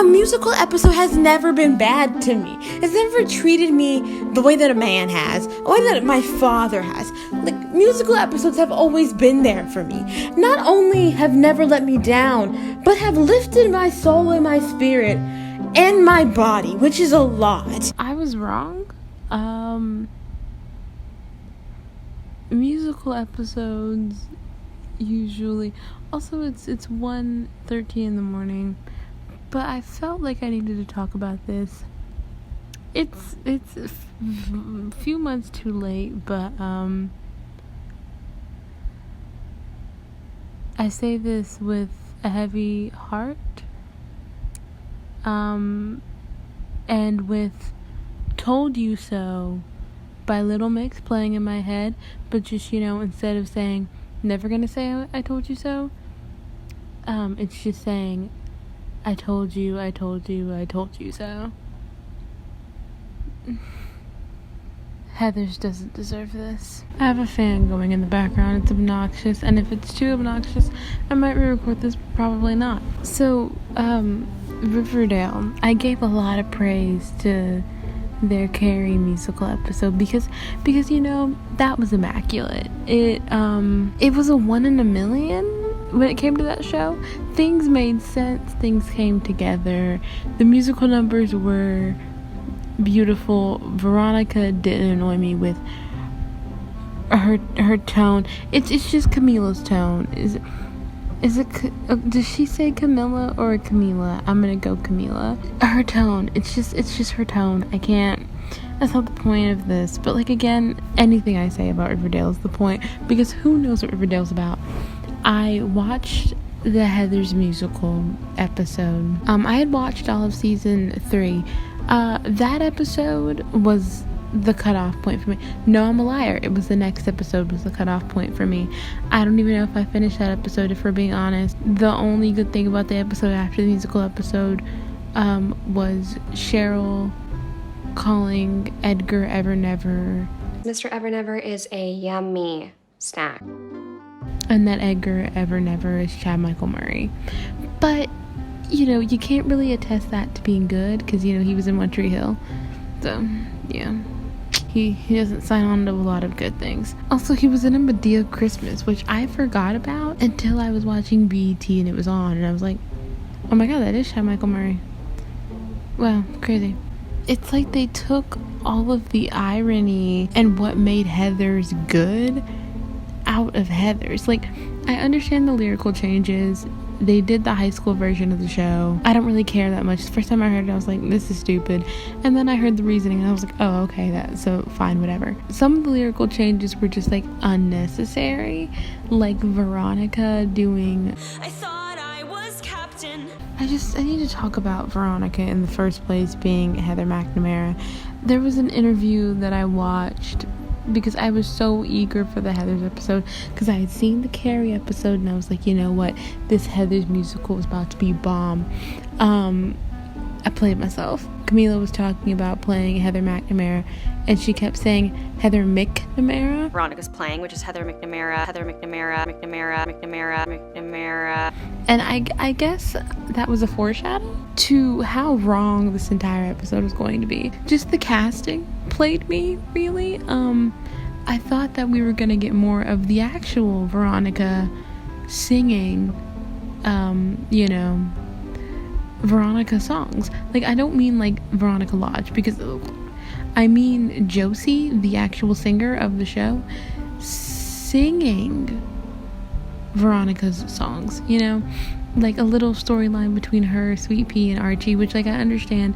A musical episode has never been bad to me. It's never treated me the way that a man has, the way that my father has. Like, musical episodes have always been there for me. Not only have never let me down, but have lifted my soul and my spirit and my body, which is a lot. I was wrong. Musical episodes usually, also it's 1:13 in the morning, but I felt like I needed to talk about this. It's a few months too late, but I say this with a heavy heart, and with Told You So by Little Mix playing in my head, but just, instead of saying, never gonna say I told you so, it's just saying, I told you, I told you, I told you so. Heathers doesn't deserve this. I have a fan going in the background. It's obnoxious, and if it's too obnoxious, I might re-record this, probably not. So, Riverdale, I gave a lot of praise to their Carrie musical episode because that was immaculate. It was a 1 in a million when it came to that show. Things made sense, things came together, the musical numbers were beautiful. Veronica didn't annoy me with her tone. It's just Camila's tone. Is it does she say Camilla or Camila? I'm gonna go Camila. Her tone, it's just her tone. That's not the point of this, but again, anything I say about Riverdale is the point, because who knows what Riverdale's about. I watched the Heathers musical episode. I had watched all of season 3. That episode was the cutoff point for me. No, I'm a liar. It was the next episode was the cutoff point for me. I don't even know if I finished that episode, if we're being honest. The only good thing about the episode after the musical episode was Cheryl calling Edgar Evernever. Mr. Evernever is a yummy snack. And that Edgar Evernever is Chad Michael Murray. But, you can't really attest that to being good, because, he was in One Tree Hill. So, yeah. He doesn't sign on to a lot of good things. Also, he was in a Medea Christmas, which I forgot about until I was watching BET and it was on, and I was like, oh my god, that is Chad Michael Murray. Wow, crazy. It's like they took all of the irony and what made Heathers good out of Heathers. I understand the lyrical changes. They did the high school version of the show. I don't really care that much. The first time I heard it, I was like, this is stupid. And then I heard the reasoning and I was like, oh, okay, that's so fine, whatever. Some of the lyrical changes were just unnecessary. Like Veronica doing, I thought I was captain. I need to talk about Veronica in the first place being Heather McNamara. There was an interview that I watched because I was so eager for the Heathers episode, because I had seen the Carrie episode and I was like, you know what, this Heathers musical is about to be bomb. I played myself. Camila was talking about playing Heather McNamara, and she kept saying Heather McNamara. Veronica's playing, which is Heather McNamara. And I guess that was a foreshadow to how wrong this entire episode was going to be. Just the casting played me, really. I thought that we were gonna get more of the actual Veronica singing, Veronica songs. I don't mean Veronica Lodge, because I mean Josie, the actual singer of the show, singing Veronica's songs, a little storyline between her, Sweet Pea, and Archie, which I understand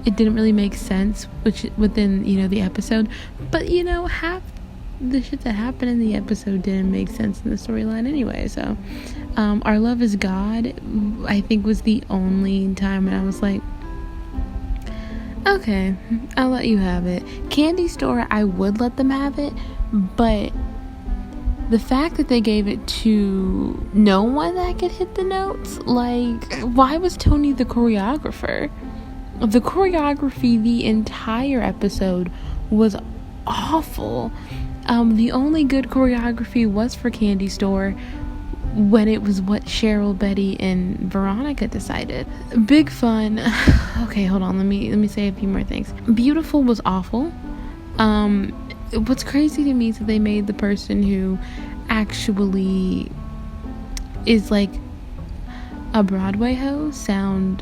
it didn't really make sense within the episode, but half the shit that happened in the episode didn't make sense in the storyline anyway. So Our Love Is God, I think, was the only time when I was like, okay, I'll let you have it. Candy Store, I would let them have it, but the fact that they gave it to no one that could hit the notes, why was toNi the choreographer? The choreography the entire episode was awful. The only good choreography was for Candy Store, when it was what Cheryl, Betty, and Veronica decided. Big fun. Okay, hold on. Let me say a few more things. Beautiful was awful. What's crazy to me is that they made the person who actually is like a Broadway hoe sound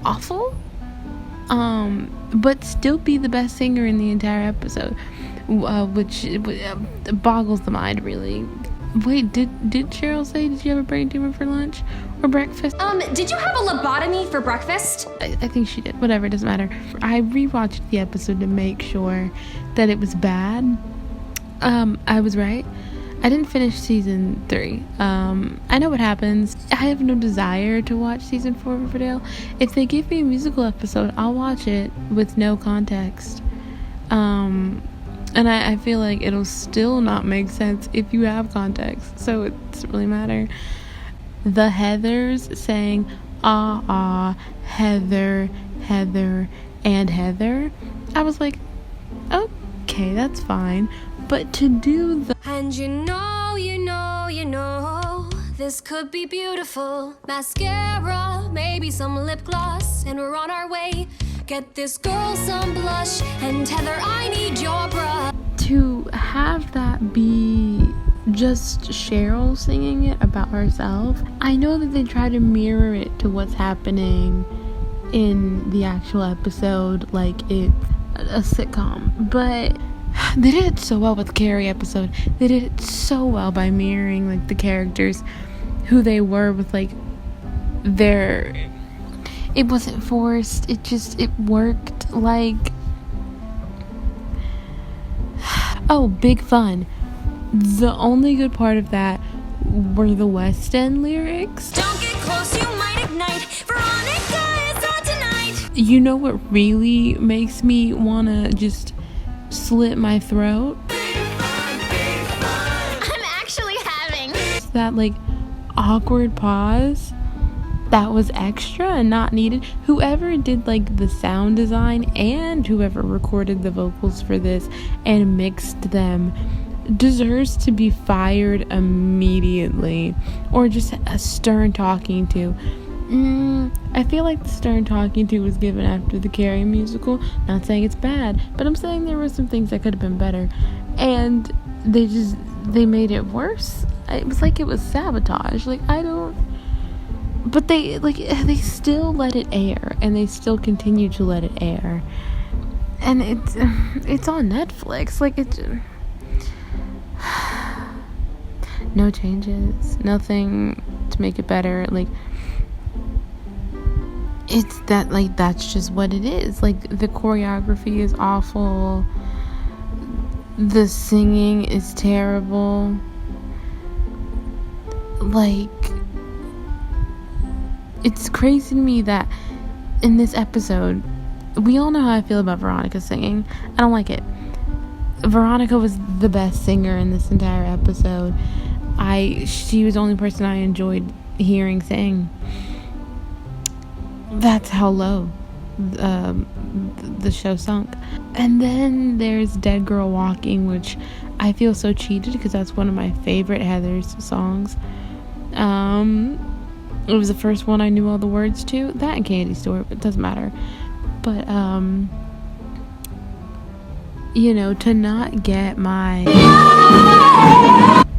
awful, but still be the best singer in the entire episode, which boggles the mind, really. Wait, did Cheryl say, did you have a brain tumor for lunch or breakfast? Did you have a lobotomy for breakfast? I think she did. Whatever, it doesn't matter. I rewatched the episode to make sure that it was bad. I was right. I didn't finish season 3. I know what happens. I have no desire to watch season 4 of Riverdale. If they give me a musical episode, I'll watch it with no context. And I feel like it'll still not make sense if you have context. So it doesn't really matter. The Heathers saying, Heather, Heather, and Heather. I was like, okay, that's fine. But to do the... And you know, this could be beautiful. Mascara, maybe some lip gloss, and we're on our way. Get this girl some blush, and Heather, I need your brush. To have that be just Cheryl singing it about herself, I know that they try to mirror it to what's happening in the actual episode, like it's a sitcom, but they did it so well with the Carrie episode. They did it so well by mirroring like the characters, who they were, with like their... It wasn't forced. It worked. Like, oh, big fun. The only good part of that were the West End lyrics. Don't get close, you might ignite. Veronica is on tonight. You know what really makes me wanna just slit my throat? I'm actually having That like awkward pause that was extra and not needed. Whoever did like the sound design and whoever recorded the vocals for this and mixed them deserves to be fired immediately, or just a stern talking to. I feel like the stern talking to was given after the Carrie musical. Not saying it's bad, but I'm saying there were some things that could have been better, and they made it worse. It was like it was sabotage. Like, but they still let it air, and they still continue to let it air, and it's on Netflix. Like, it's no changes, nothing to make it better. Like, it's that, like, that's just what it is. Like, the choreography is awful, the singing is terrible. Like, it's crazy to me that in this episode, we all know how I feel about Veronica singing. I don't like it. Veronica was the best singer in this entire episode. She was the only person I enjoyed hearing sing. That's how low the show sunk. And then there's Dead Girl Walking, which I feel so cheated because that's one of my favorite Heather's songs. It was the first one I knew all the words to. That and Candy Store, but it doesn't matter. But to not get my...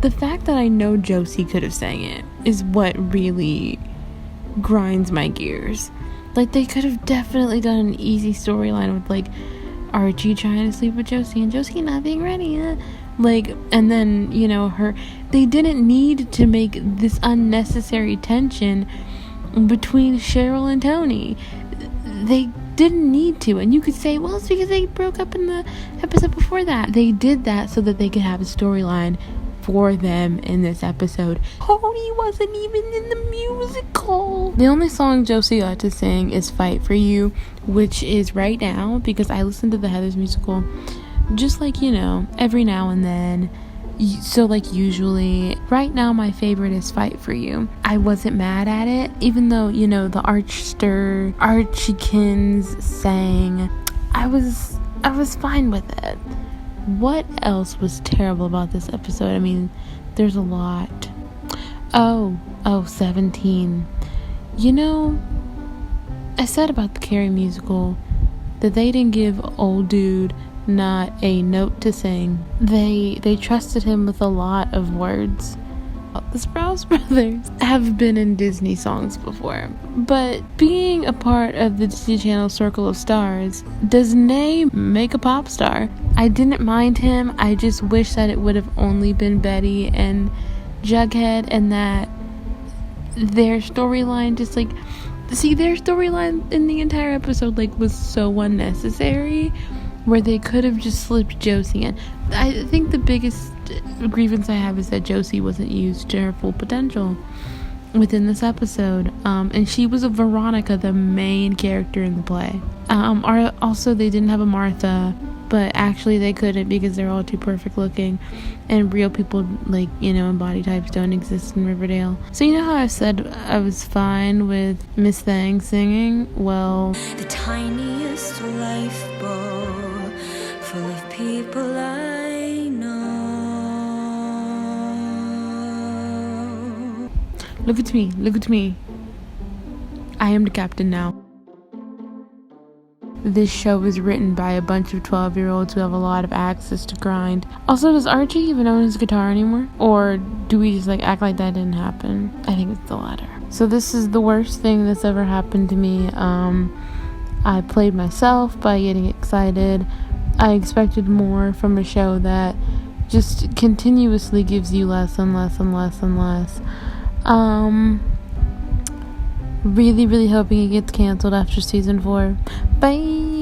The fact that I know Josie could have sang it is what really grinds my gears. Like, they could have definitely done an easy storyline with, like, Archie trying to sleep with Josie and Josie not being ready. Like, and then, they didn't need to make this unnecessary tension between Cheryl and toNi. They didn't need to. And you could say, well, it's because they broke up in the episode before that. They did that so that they could have a storyline for them in this episode. toNi wasn't even in the musical. The only song Josie got to sing is Fight For You, which is right now, because I listen to the Heathers musical just like, every now and then. So, like, usually, right now my favorite is Fight For You. I wasn't mad at it, even though, the Archykins sang. I was fine with it. What else was terrible about this episode? I mean, there's a lot. Oh, 17. You know, I said about the Carrie musical that they didn't give old dude not a note to sing. They trusted him with a lot of words. The Sprouse Brothers have been in Disney songs before, but being a part of the Disney Channel Circle of Stars does Nay make a pop star. I didn't mind him. I just wish that it would have only been Betty and Jughead, and that their storyline just their storyline in the entire episode was so unnecessary, where they could have just slipped Josie in. I think the biggest grievance I have is that Josie wasn't used to her full potential within this episode, and she was a Veronica, the main character in the play. Also, they didn't have a Martha, but actually they couldn't, because they're all too perfect looking, and real people and body types don't exist in Riverdale. So you know how I said I was fine with Miss Thang singing? Well, the tiniest lifeboat full of people I know. Look at me. I am the captain now. This show is written by a bunch of 12-year-olds who have a lot of axes to grind. Also, does Archie even own his guitar anymore? Or do we just act like that didn't happen? I think it's the latter. So this is the worst thing that's ever happened to me. I played myself by getting excited. I expected more from a show that just continuously gives you less and less and less and less. Really, really hoping it gets canceled after season 4. Bye!